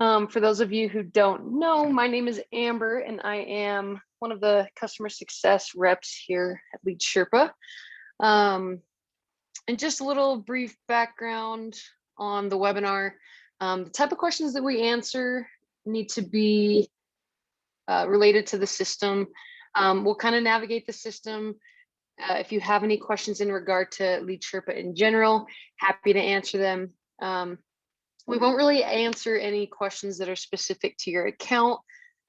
For those of you who don't know, my name is Amber, and I am one of the customer success reps here at Lead Sherpa. And just a little brief background on the webinar. The type of questions that we answer need to be related to the system. We'll kind of navigate the system. If you have any questions in regard to Lead Sherpa in general, happy to answer them. We won't really answer any questions that are specific to your account,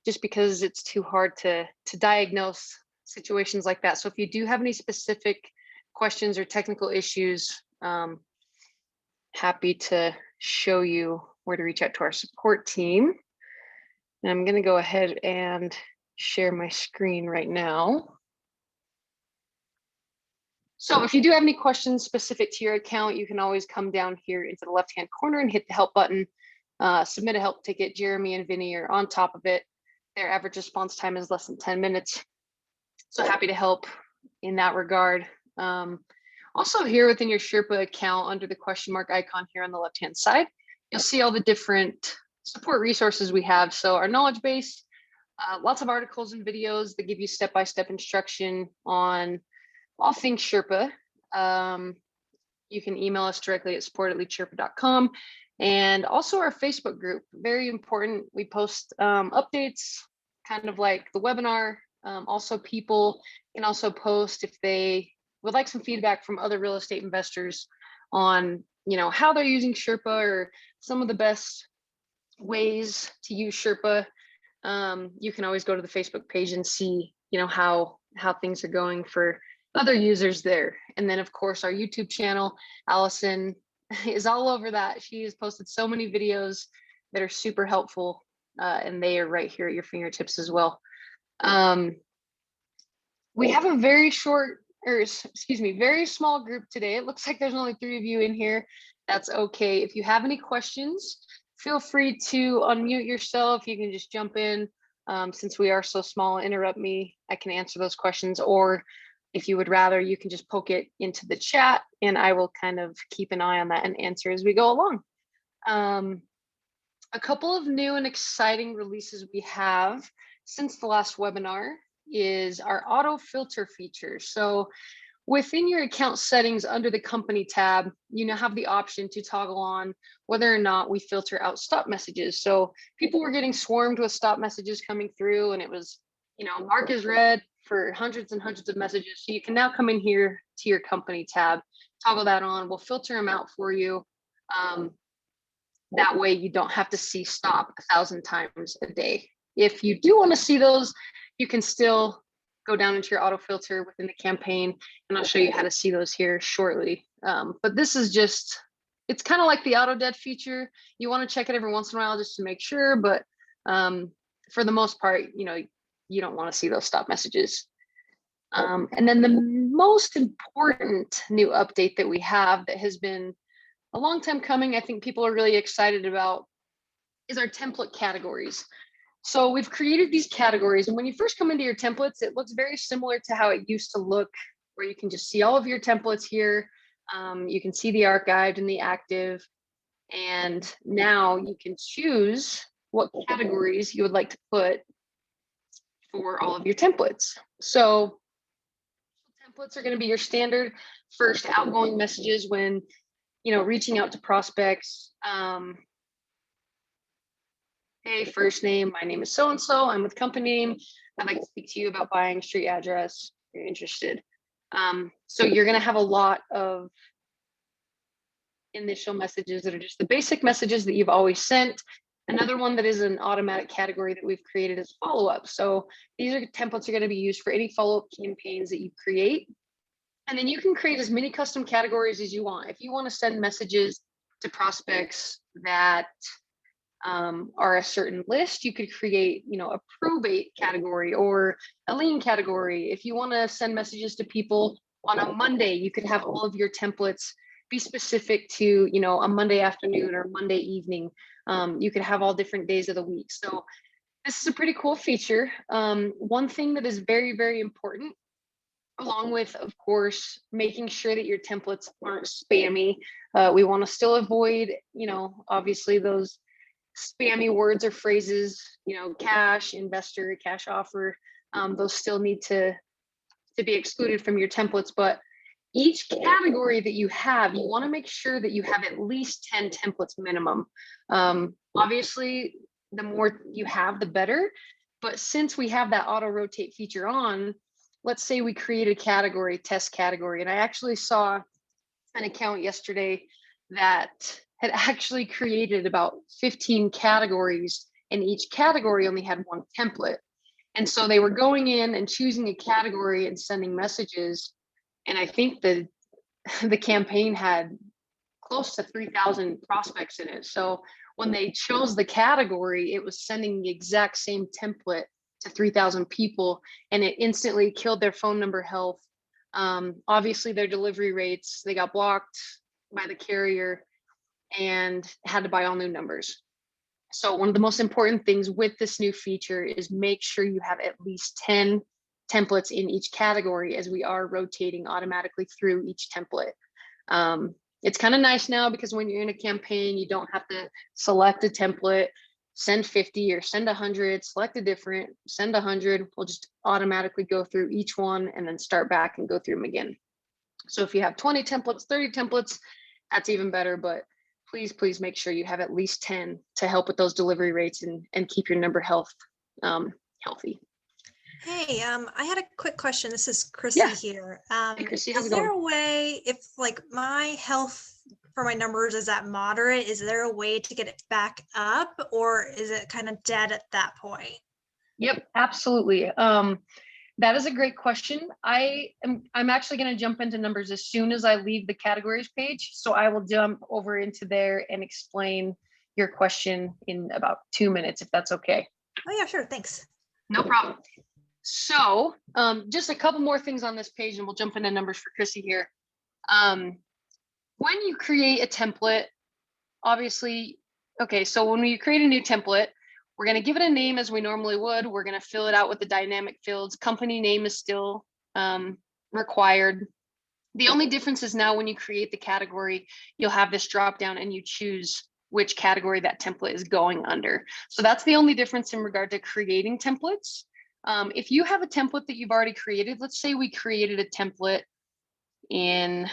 just because it's too hard to diagnose situations like that. So if you do have any specific questions or technical issues, happy to show you where to reach out to our support team. And I'm going to go ahead and share my screen right now. So if you do have any questions specific to your account, you can always come down here into the left-hand corner and hit the help button, submit a help ticket. Jeremy and Vinny are on top of it. Their average response time is less than 10 minutes. So happy to help in that regard. Also here within your Sherpa account, under the question mark icon here on the left-hand side, you'll see all the different support resources we have. So our knowledge base, lots of articles and videos that give you step-by-step instruction on all things Sherpa. You can email us directly at support@leadsherpa.com, and also our Facebook group, very important. We post updates, kind of like the webinar. Also, people can also post if they would like some feedback from other real estate investors on, how they're using Sherpa or some of the best ways to use Sherpa. You can always go to the Facebook page and see, how things are going for other users there. And then of course our YouTube channel, Allison is all over that. She has posted so many videos that are super helpful, and they are right here at your fingertips as well. We have a very very small group today. It looks like there's only 3 of you in here. That's okay. If you have any questions, feel free to unmute yourself. You can just jump in. Since we are so small, interrupt me. I can answer those questions, or if you would rather, you can just poke it into the chat and I will kind of keep an eye on that and answer as we go along. A couple of new and exciting releases we have since the last webinar is our auto filter feature. So within your account settings under the company tab, you now have the option to toggle on whether or not we filter out stop messages. So people were getting swarmed with stop messages coming through, and it was, mark as read for hundreds and hundreds of messages. So you can now come in here to your company tab, toggle that on. We'll filter them out for you. That way you don't have to see stop 1,000 times a day. If you do want to see those, you can still go down into your auto filter within the campaign, and I'll show you how to see those here shortly. But this is just, it's kind of like the auto dead feature. You want to check it every once in a while just to make sure, but for the most part, you don't want to see those stop messages. And then the most important new update that we have that has been a long time coming, I think people are really excited about, is our template categories. So we've created these categories, and when you first come into your templates, it looks very similar to how it used to look, where you can just see all of your templates here. You can see the archived and the active, and now you can choose what categories you would like to put for all of your templates. So templates are going to be your standard first outgoing messages when, reaching out to prospects. Hey, first name, my name is so-and-so, I'm with company name. I'd like to speak to you about buying, street address, if you're interested. So you're going to have a lot of initial messages that are just the basic messages that you've always sent. Another one that is an automatic category that we've created is follow-up. So these are templates are going to be used for any follow-up campaigns that you create. And then you can create as many custom categories as you want. If you want to send messages to prospects that are a certain list, you could create, a probate category or a lien category. If you want to send messages to people on a Monday, you could have all of your templates be specific to, a Monday afternoon or Monday evening. You could have all different days of the week. So this is a pretty cool feature. One thing that is very, very important, along with, of course, making sure that your templates aren't spammy. We want to still avoid, obviously those spammy words or phrases, cash, investor, cash offer, those still need to be excluded from your templates. But each category that you have, you want to make sure that you have at least 10 templates minimum. Obviously, the more you have, the better. But since we have that auto rotate feature on, let's say we create a category, test category, and I actually saw an account yesterday that had actually created about 15 categories, and each category only had one template. And so they were going in and choosing a category and sending messages. And I think the campaign had close to 3,000 prospects in it. So when they chose the category, it was sending the exact same template to 3,000 people, and it instantly killed their phone number health. Obviously, their delivery rates, they got blocked by the carrier and had to buy all new numbers. So one of the most important things with this new feature is make sure you have at least 10 templates in each category, as we are rotating automatically through each template. It's kind of nice now because when you're in a campaign, you don't have to select a template, send 50 or send 100, select a different, send 100. We'll just automatically go through each one and then start back and go through them again. So if you have 20 templates, 30 templates, that's even better. But please make sure you have at least 10 to help with those delivery rates and keep your number health healthy. Hey, I had a quick question. This is Chrissy here. Hey, Chrissy, how's is it there going? a way, if like my health for my numbers is at moderate, is there a way to get it back up, or is it kind of dead at that point? Yep, absolutely. That is a great question. I'm actually going to jump into numbers as soon as I leave the categories page. So I will jump over into there and explain your question in about 2 minutes, if that's okay. Oh yeah, sure. Thanks. No problem. So just a couple more things on this page and we'll jump into numbers for Chrissy here. When you create a template, obviously, okay, so when we create a new template, we're going to give it a name as we normally would. We're going to fill it out with the dynamic fields. Company name is still required. The only difference is now when you create the category, you'll have this drop down and you choose which category that template is going under. So that's the only difference in regard to creating templates. If you have a template that you've already created, let's say we created a template in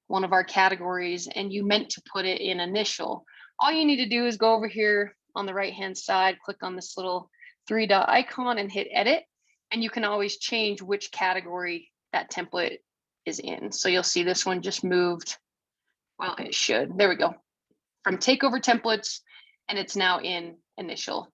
one of our categories and you meant to put it in initial, all you need to do is go over here on the right hand side, click on this little 3-dot icon and hit edit, and you can always change which category that template is in. So you'll see this one just moved, well, it should, there we go, from takeover templates, and it's now in initial.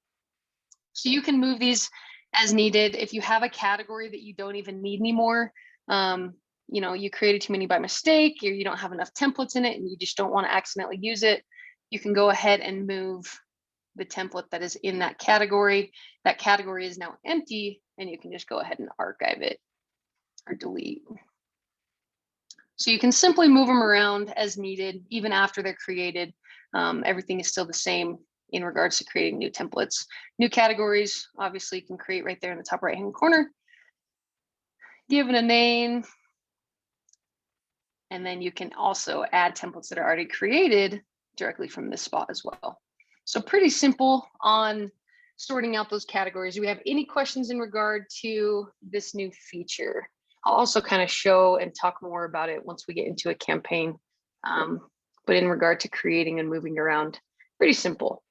So you can move these as needed. If you have a category that you don't even need anymore, you created too many by mistake, or you don't have enough templates in it and you just don't want to accidentally use it, you can go ahead and move the template that is in that category. That category is now empty and you can just go ahead and archive it or delete. So you can simply move them around as needed, even after they're created. Everything is still the same in regards to creating new templates. New categories, obviously you can create right there in the top right-hand corner. Give it a name. And then you can also add templates that are already created directly from this spot as well. So pretty simple on sorting out those categories. Do we have any questions in regard to this new feature? I'll also kind of show and talk more about it once we get into a campaign. But in regard to creating and moving around, pretty simple.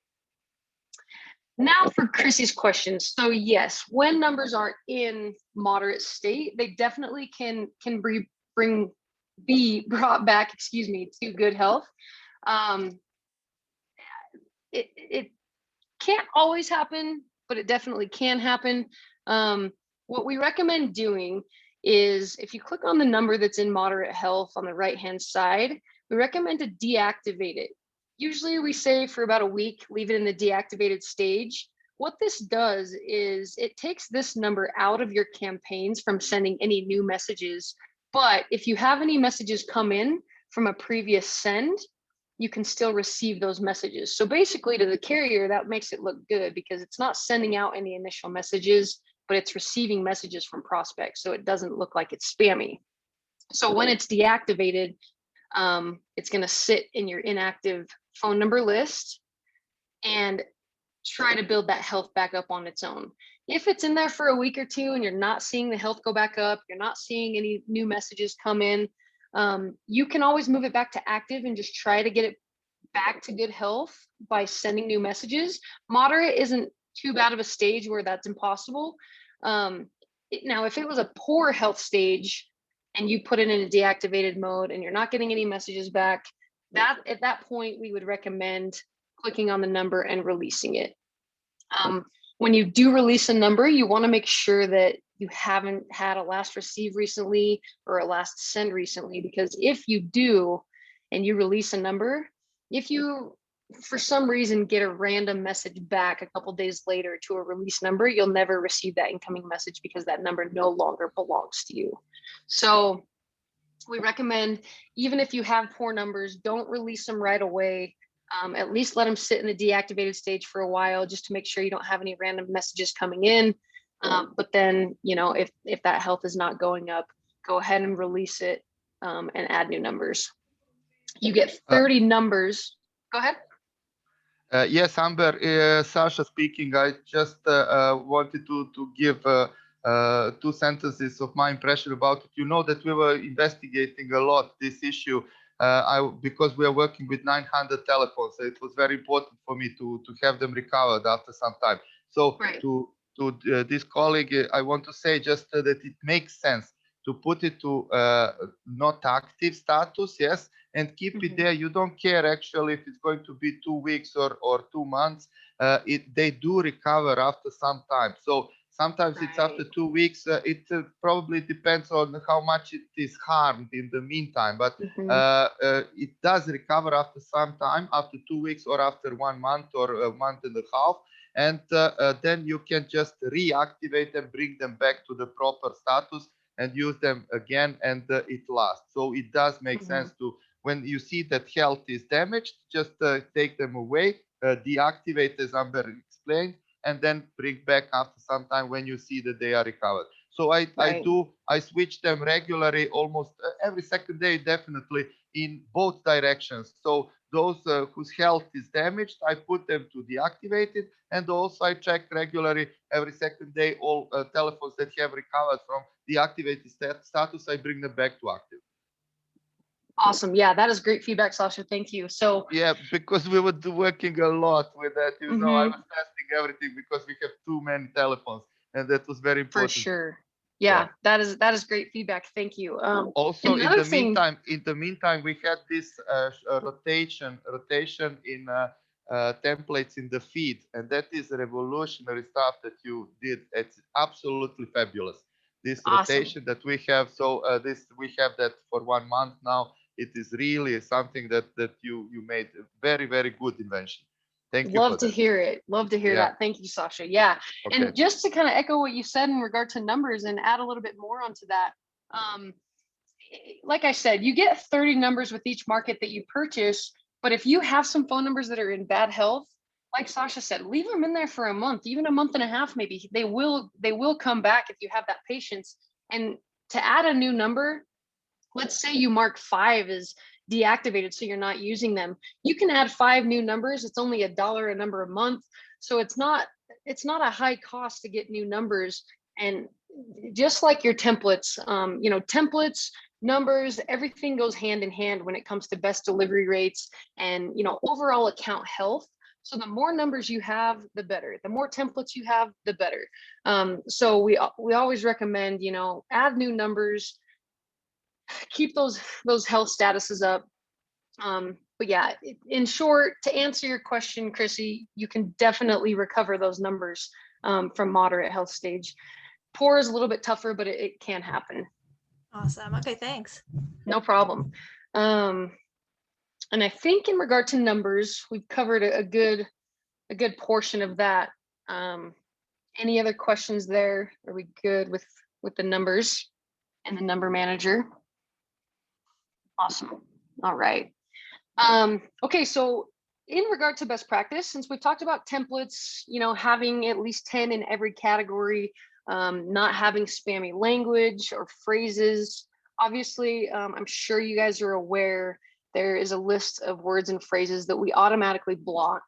Now for Chrissy's question. So yes, when numbers are in moderate state, they definitely can be brought back, to good health. It can't always happen, but it definitely can happen. What we recommend doing is if you click on the number that's in moderate health on the right-hand side, we recommend to deactivate it. Usually we say for about a week, leave it in the deactivated stage. What this does is it takes this number out of your campaigns from sending any new messages. But if you have any messages come in from a previous send, you can still receive those messages. So basically to the carrier, that makes it look good because it's not sending out any initial messages, but it's receiving messages from prospects. So it doesn't look like it's spammy. So when it's deactivated, it's going to sit in your inactive phone number list. and try to build that health back up on its own. If it's in there for a week or two and you're not seeing the health go back up, you're not seeing any new messages come in, you can always move it back to active and just try to get it back to good health by sending new messages. Moderate isn't too bad of a stage where that's impossible. Now, if it was a poor health stage and you put it in a deactivated mode and you're not getting any messages back, that at that point we would recommend clicking on the number and releasing it. When you do release a number, you want to make sure that you haven't had a last receive recently or a last send recently, because if you do and you release a number, if you for some reason get a random message back a couple days later to a release number, you'll never receive that incoming message because that number no longer belongs to you. So we recommend, even if you have poor numbers, don't release them right away. At least let them sit in the deactivated stage for a while, just to make sure you don't have any random messages coming in. But then, if that health is not going up, go ahead and release it and add new numbers. You get 30 numbers. Go ahead. Yes, Amber, Sasha speaking. I just wanted to give 2 sentences of my impression about it. You know that we were investigating a lot this issue because we are working with 900 telephones. So it was very important for me to have them recovered after some time. So Right. to this colleague, I want to say just that it makes sense to put it to not active status, yes, and keep it there. You don't care actually if it's going to be 2 weeks or 2 months. They do recover after some time. So sometimes it's after 2 weeks. It probably depends on how much it is harmed in the meantime, but it does recover after some time, after 2 weeks or after 1 month or a month and a half. And then you can just reactivate them, bring them back to the proper status and use them again, and it lasts. So it does make sense to, when you see that health is damaged, just take them away, deactivate as Amber explained, and then bring back after some time when you see that they are recovered. So I switch them regularly, almost every second day, definitely in both directions. So those whose health is damaged, I put them to deactivated, and also I check regularly every second day all telephones that have recovered from deactivated status. I bring them back to active. Awesome. Yeah, that is great feedback, Sasha. Thank you. So yeah, because we were working a lot with that. I was testing everything because we have too many telephones, and that was very important. For sure. Yeah. that is great feedback. Thank you. Also, in the meantime, we had this rotation in templates in the feed, and that is revolutionary stuff that you did. It's absolutely fabulous. This rotation that we have. So we have that for 1 month now. It is really something that you made a very, very good invention. Thank you. Love to hear it. Love to hear that. Thank you, Sasha. Yeah. Okay. And just to kind of echo what you said in regard to numbers and add a little bit more onto that. Like I said, you get 30 numbers with each market that you purchase, but if you have some phone numbers that are in bad health, like Sasha said, leave them in there for a month, even a month and a half, maybe. They will come back if you have that patience. And to add a new number, let's say you mark 5 as deactivated, so you're not using them. You can add 5 new numbers. It's only $1 a number a month. So it's not a high cost to get new numbers. And just like your templates, templates, numbers, everything goes hand in hand when it comes to best delivery rates and, overall account health. So the more numbers you have, the better. The more templates you have, the better. So we always recommend, add new numbers, keep those health statuses up. But yeah, in short, to answer your question, Chrissy, you can definitely recover those numbers from moderate health stage. Poor is a little bit tougher, but it can happen. Awesome. Okay, thanks. No problem. And I think in regard to numbers, we've covered a good portion of that. Any other questions there? Are we good with the numbers and the number manager? Awesome. All right. Okay, so in regard to best practice, since we've talked about templates, having at least 10 in every category, not having spammy language or phrases. Obviously, I'm sure you guys are aware there is a list of words and phrases that we automatically block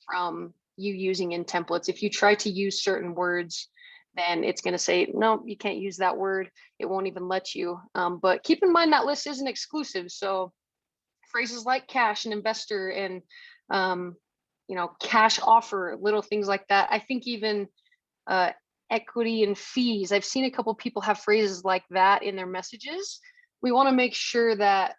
from you using in templates. If you try to use certain words, then it's going to say, no, you can't use that word. It won't even let you. But keep in mind that list isn't exclusive. So phrases like cash and investor and, cash offer, little things like that. I think even equity and fees. I've seen a couple people have phrases like that in their messages. We want to make sure that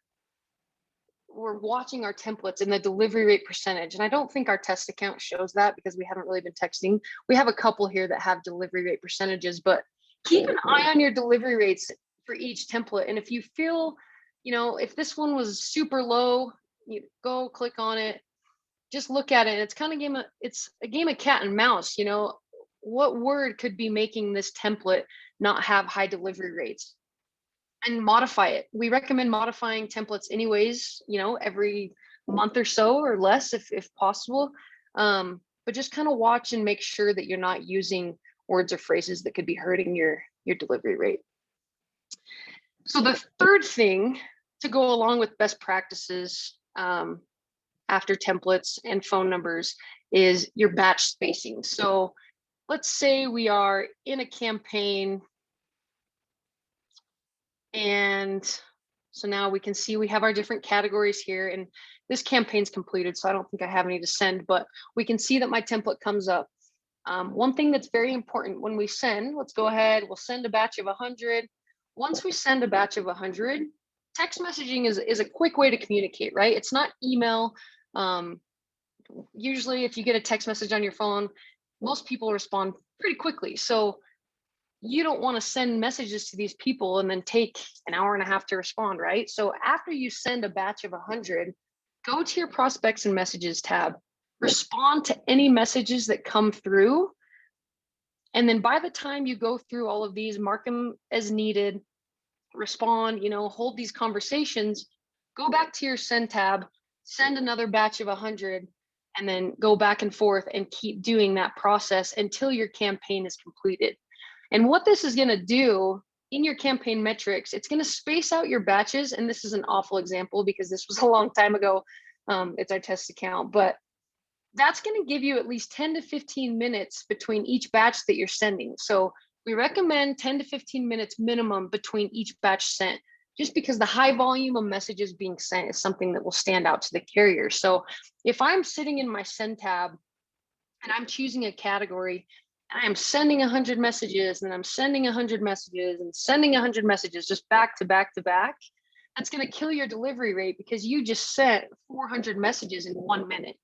we're watching our templates and the delivery rate percentage. And I don't think our test account shows that because we haven't really been texting. We have a couple here that have delivery rate percentages, but keep an eye on your delivery rates for each template. And if you feel, if this one was super low, you go click on it, just look at it. It's kind of it's a game of cat and mouse. What word could be making this template not have high delivery rates? And modify it. We recommend modifying templates anyways, every month or so or less if possible. But just kind of watch and make sure that you're not using words or phrases that could be hurting your delivery rate. So the third thing to go along with best practices after templates and phone numbers is your batch spacing. So let's say we are in a campaign, and so now we can see we have our different categories here, and this campaign's completed, so I don't think I have any to send, but we can see that my template comes up. One thing that's very important when we send, let's go ahead, we'll send a batch of 100. Once we send a batch of 100, text messaging is a quick way to communicate, right? It's not email. Usually if you get a text message on your phone, most people respond pretty quickly. So you don't want to send messages to these people and then take an hour and a half to respond, right? So after you send a batch of 100, go to your prospects and messages tab, respond to any messages that come through. And then by the time you go through all of these, mark them as needed, respond, hold these conversations, go back to your send tab, send another batch of 100, and then go back and forth and keep doing that process until your campaign is completed. And what this is going to do in your campaign metrics, it's going to space out your batches. And this is an awful example because this was a long time ago. It's our test account, but that's going to give you at least 10 to 15 minutes between each batch that you're sending. So we recommend 10 to 15 minutes minimum between each batch sent, just because the high volume of messages being sent is something that will stand out to the carrier. So if I'm sitting in my send tab and I'm choosing a category, I am sending 100 messages and I'm sending 100 messages and sending 100 messages just back to back to back, that's going to kill your delivery rate because you just sent 400 messages in 1 minute,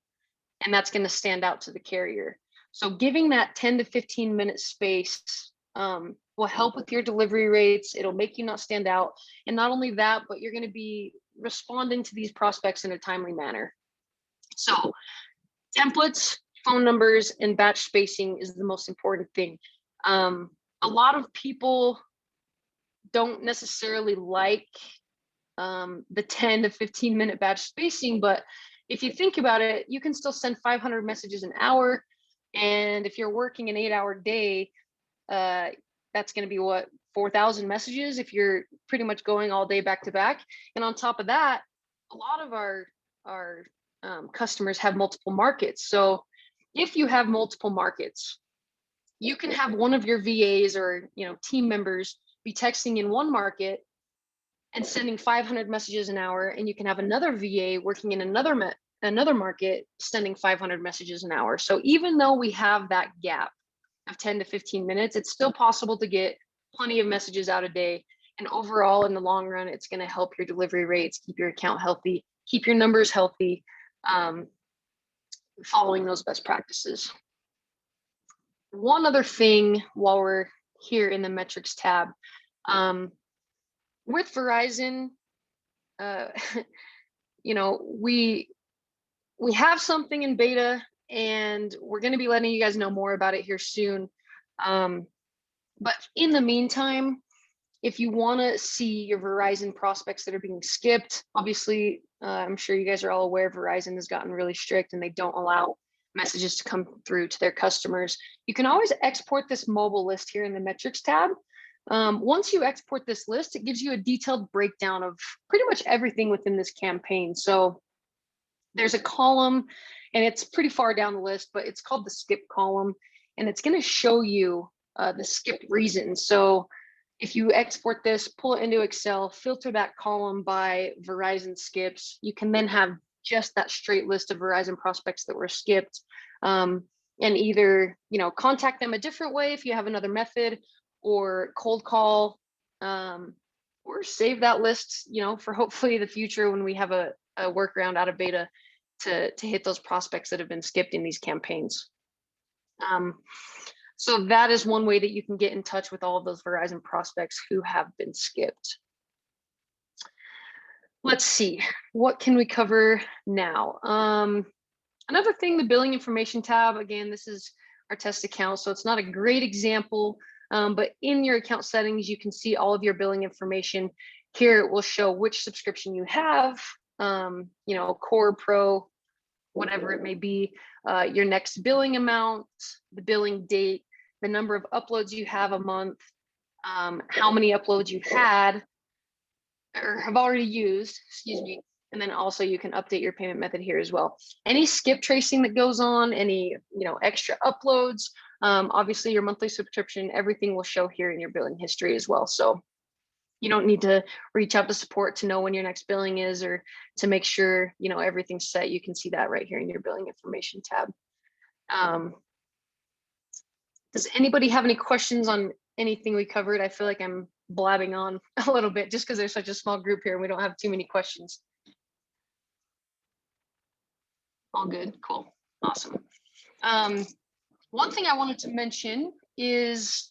and that's going to stand out to the carrier. So giving that 10 to 15 minute space will help with your delivery rates. It'll make you not stand out. And not only that, but you're going to be responding to these prospects in a timely manner. So templates, phone numbers, and batch spacing is the most important thing. A lot of people don't necessarily like the 10 to 15 minute batch spacing, but if you think about it, you can still send 500 messages an hour. And if you're working an 8-hour day, that's going to be 4,000 messages if you're pretty much going all day back to back. And on top of that, a lot of our customers have multiple markets. So if you have multiple markets, you can have one of your VAs or team members be texting in one market and sending 500 messages an hour, and you can have another VA working in another market sending 500 messages an hour. So even though we have that gap of 10 to 15 minutes, it's still possible to get plenty of messages out a day. And overall, in the long run, it's going to help your delivery rates, keep your account healthy, keep your numbers healthy, following those best practices. One other thing while we're here in the metrics tab, with Verizon, we have something in beta, and we're going to be letting you guys know more about it here soon. But in the meantime, if you want to see your Verizon prospects that are being skipped, obviously, I'm sure you guys are all aware Verizon has gotten really strict and they don't allow messages to come through to their customers. You can always export this mobile list here in the metrics tab. Once you export this list, it gives you a detailed breakdown of pretty much everything within this campaign. So there's a column and it's pretty far down the list, but it's called the skip column, and it's going to show you the skipped reasons. So if you export this, pull it into Excel, filter that column by Verizon skips, you can then have just that straight list of Verizon prospects that were skipped, and either, you know, contact them a different way if you have another method, or cold call, or save that list, you know, for hopefully the future when we have a workaround out of beta to hit those prospects that have been skipped in these campaigns. So that is one way that you can get in touch with all of those Verizon prospects who have been skipped. Let's see, what can we cover now? Another thing, the billing information tab. Again, this is our test account, so it's not a great example, but in your account settings, you can see all of your billing information. Here it will show which subscription you have, you know, Core, Pro, whatever it may be, your next billing amount, the billing date, the number of uploads you have a month, how many uploads you've had or have already used, excuse me. And then also you can update your payment method here as well. Any skip tracing that goes on, any, you know, extra uploads, obviously your monthly subscription, everything will show here in your billing history as well. So you don't need to reach out to support to know when your next billing is, or to make sure, you know, everything's set. You can see that right here in your billing information tab. Does anybody have any questions on anything we covered? I feel like I'm blabbing on a little bit just because there's such a small group here and we don't have too many questions. All good, cool, awesome. One thing I wanted to mention is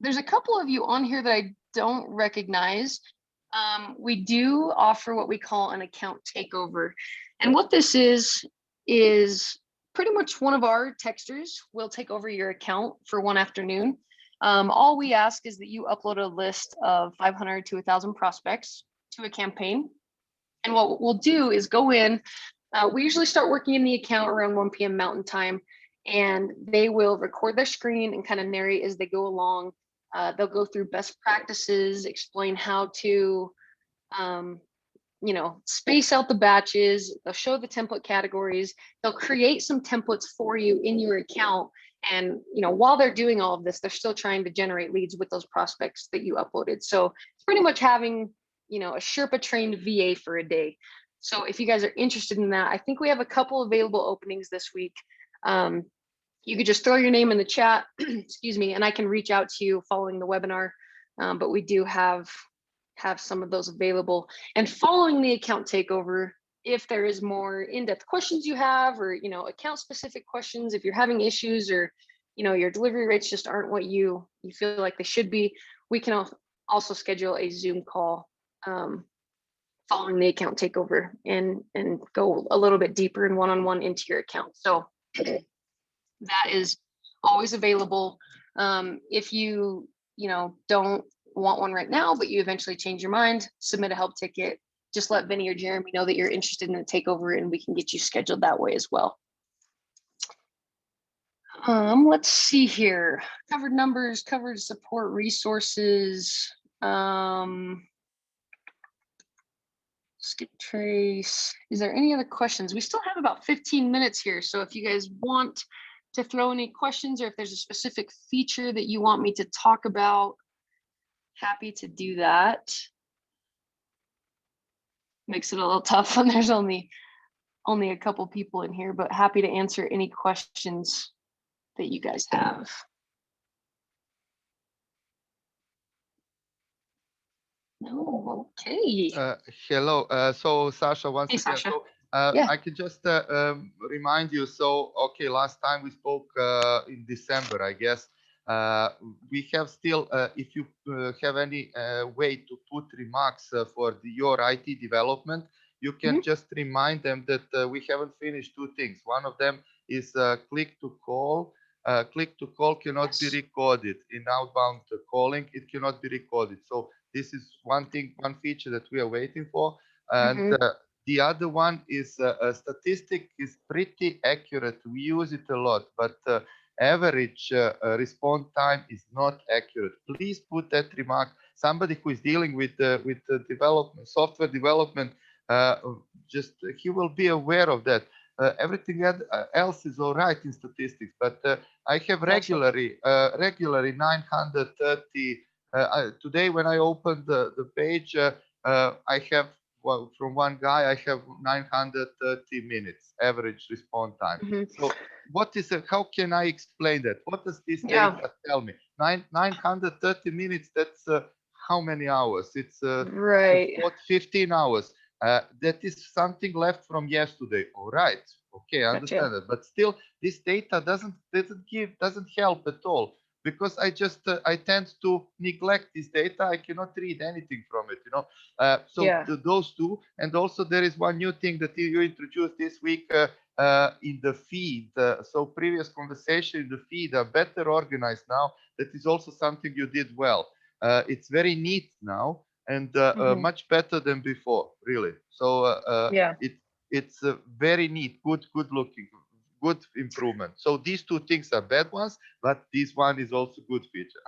there's a couple of you on here that I don't recognize. We do offer what we call an account takeover. And what this is pretty much one of our texters will take over your account for one afternoon. All we ask is that you upload a list of 500 to 1,000 prospects to a campaign. And what we'll do is go in, we usually start working in the account around 1 p.m. Mountain Time, and they will record their screen and kind of narrate as they go along. They'll go through best practices, explain how to, you know, space out the batches. They'll show the template categories. They'll create some templates for you in your account. And, you know, while they're doing all of this, they're still trying to generate leads with those prospects that you uploaded. So it's pretty much having, you know, a Sherpa trained VA for a day. So if you guys are interested in that, I think we have a couple available openings this week. You could just throw your name in the chat, excuse me, and I can reach out to you following the webinar. But we do have some of those available. And following the account takeover, if there is more in-depth questions you have, or, you know, account specific questions, if you're having issues, or, you know, your delivery rates just aren't what you feel like they should be, we can also schedule a Zoom call following the account takeover and go a little bit deeper and one-on-one into your account. So that is always available. If you know, don't want one right now, but you eventually change your mind, submit a help ticket. Just let Vinny or Jeremy know that you're interested in a takeover, and we can get you scheduled that way as well. Let's see here. Covered numbers, covered support resources. Skip trace. Is there any other questions? We still have about 15 minutes here. So if you guys want to throw any questions, or if there's a specific feature that you want me to talk about, happy to do that. Makes it a little tough when there's only a couple people in here, but happy to answer any questions that you guys have. No, okay. Hello. So Sasha, once Hey, again, Sasha. so Yeah. I can just remind you. So, okay, last time we spoke in December, I guess. We have still, if you have any way to put remarks for your IT development, you can just remind them that we haven't finished two things. One of them is click to call. Click to call cannot be recorded in outbound calling. It cannot be recorded. So this is one thing, one feature that we are waiting for. And the other one is a statistic is pretty accurate. We use it a lot, but average response time is not accurate. Please put that remark. Somebody who is dealing with the development, software development, just he will be aware of that. everything else is all right in statistics. But I have Gotcha. regularly 930. Today, when I opened the page, I have, well, from one guy, I have 930 minutes average response time. Mhm. So what is it? How can I explain that? What does this Yeah. data tell me? 930 minutes, that's how many hours? It's Right. 15 hours. That is something left from yesterday. All right. Okay, I Gotcha. understand that. But still, this data doesn't help at all, because I tend to neglect this data. I cannot read anything from it, you know. So Yeah. those two, and also there is one new thing that you introduced this week in the feed. So previous conversation in the feed are better organized now. That is also something you did well. It's very neat now, and Mhm. much better than before, really. So Yeah. it's very neat, good looking, good improvement. So these two things are bad ones, but this one is also good feature.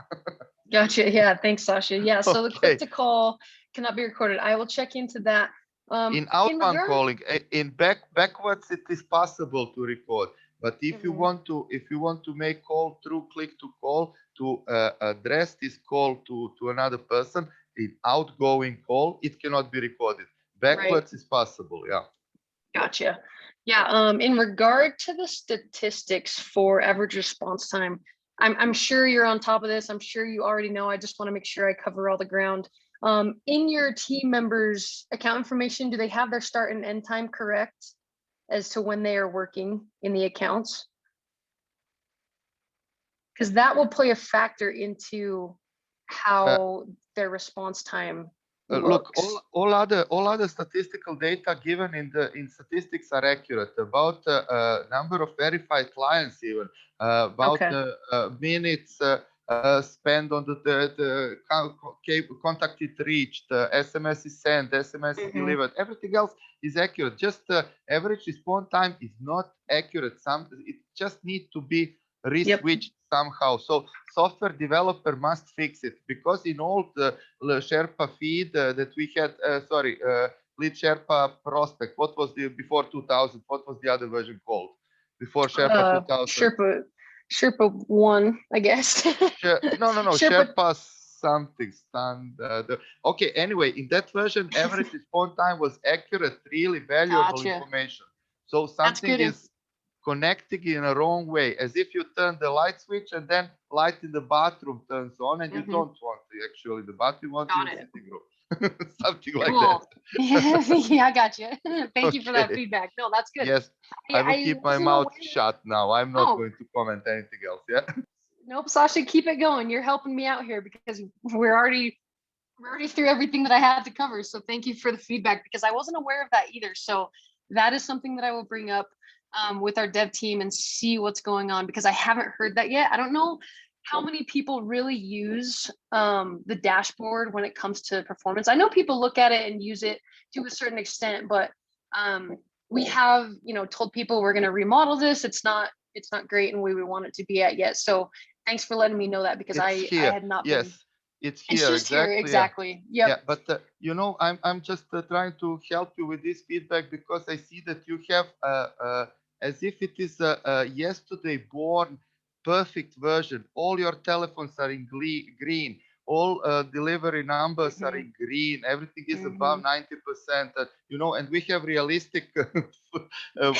Gotcha. Yeah. Thanks, Sasha. Yeah. So the click Okay. to call cannot be recorded. I will check into that. In In outbound regard. calling, in backwards, it is possible to record. But if you Mhm. want to make call through click to call to address this call to another person, in outgoing call, it cannot be recorded. Right. Backwards is possible. Yeah. Gotcha. Yeah. In regard to the statistics for average response time, I'm sure you're on top of this. I'm sure you already know. I just want to make sure I cover all the ground. In your team members' account information, do they have their start and end time correct as to when they are working in the accounts? Because that will play a factor into how their response time Look, looks. all other statistical data given in statistics are accurate about number of verified clients, even about Okay. minutes spent on contact it reached, SMS is sent, SMS is Mhm. delivered. Everything else is accurate. Just average response time is not accurate. It just needs to be Yep. reswitched somehow. So software developer must fix it, because in all the Sherpa feed that we had, lead Sherpa prospect. What was the before 2000? What was the other version called before Sherpa 2000? Sherpa 1, I guess. No, Sherpa. Sherpa something standard. Okay, anyway, in that version, average response time was accurate, really valuable Gotcha. information. So That's something good. is connecting in a wrong way, as if you turn the light switch and then light in the bathroom turns on, and you Mhm. don't want to actually the bathroom, you want in Got the it. sitting room. Something like Cool. that. Yeah, I got you. Thank you for that Okay. feedback. No, that's good. Yes, I will I keep my wasn't mouth aware. shut now. I'm not Oh, going to comment anything else. Yeah. nope, Sasha, keep it going. You're helping me out here because we're already through everything that I had to cover. So thank you for the feedback, because I wasn't aware of that either. So that is something that I will bring up with our dev team and see what's going on, because I haven't heard that yet. I don't know how many people really use the dashboard when it comes to performance. I know people look at it and use it to a certain extent, but we have, told people we're going to remodel this. It's not great and we would want it to be at yet. So thanks for letting me know that, because It's I here. had not been. Yes, it's It's here. just here, Exactly. Yeah. exactly. Yep. Yeah, but I'm just trying to help you with this feedback, because I see that you have as if it is a yesterday born perfect version. All your telephones are in green. All delivery numbers are in green. Everything is above 90%. And we have realistic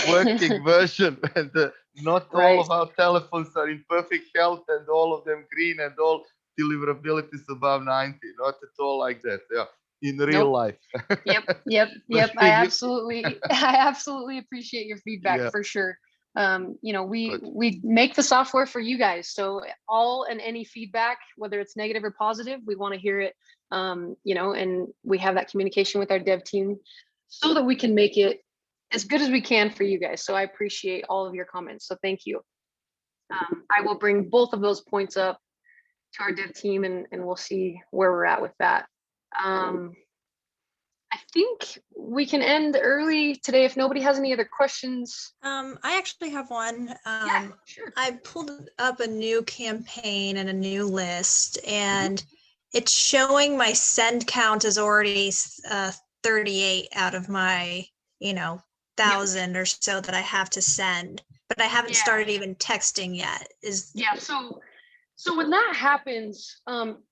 working version, and not all Right. of our telephones are in perfect health, and all of them green, and all deliverability is above 90. Not at all like that. Yeah, in real Nope. life. Yep. I absolutely appreciate your feedback Yeah. for sure. We Good. make the software for you guys, so all and any feedback, whether it's negative or positive, we want to hear it. And we have that communication with our dev team so that we can make it as good as we can for you guys. So I appreciate all of your comments. So thank you. I will bring both of those points up to our dev team, and we'll see where we're at with that. I think we can end early today if nobody has any other questions. I actually have one. Yeah, sure. I pulled up a new campaign and a new list, and it's showing my send count is already 38 out of my, thousand or so that I have to send, but I haven't Yeah. started even texting yet. Yeah, so when that happens,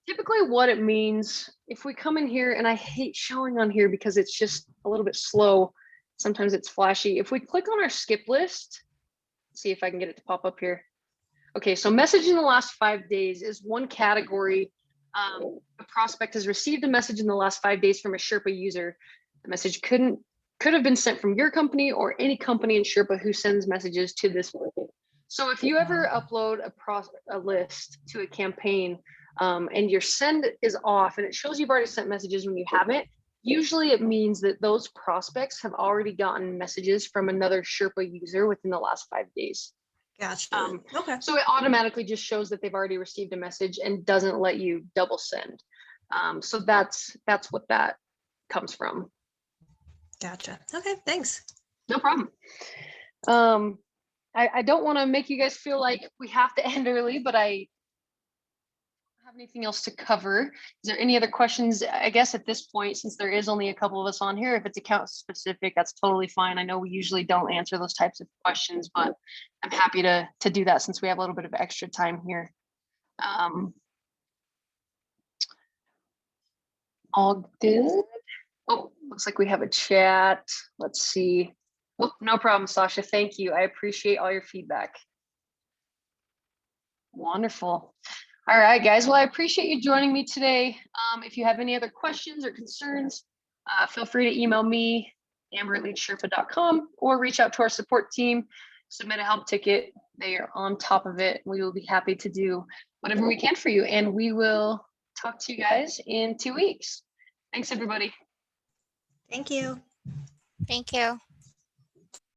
typically what it means, if we come in here, and I hate showing on here because it's just a little bit slow, sometimes it's flashy. If we click on our skip list, see if I can get it to pop up here. Okay, so message in the last 5 days is one category. A prospect has received a message in the last 5 days from a Sherpa user. The message could have been sent from your company or any company in Sherpa who sends messages to this market. So if you ever upload a list to a campaign and your send is off and it shows you've already sent messages when you haven't, usually it means that those prospects have already gotten messages from another Sherpa user within the last 5 days. Gotcha. Okay. So it automatically just shows that they've already received a message and doesn't let you double send. So that's what that comes from. Gotcha. Okay, thanks. No problem. I don't want to make you guys feel like we have to end early, but I don't have anything else to cover. Is there any other questions? I guess at this point, since there is only a couple of us on here, if it's account specific, that's totally fine. I know we usually don't answer those types of questions, but I'm happy to do that since we have a little bit of extra time here. All good. Oh, looks like we have a chat. Let's see. Oh, no problem, Sasha. Thank you. I appreciate all your feedback. Wonderful. All right, guys. Well, I appreciate you joining me today. If you have any other questions or concerns, feel free to email me, amber@leadsherpa.com, or reach out to our support team, submit a help ticket. They are on top of it. We will be happy to do whatever we can for you. And we will talk to you guys in 2 weeks. Thanks, everybody. Thank you. Thank you.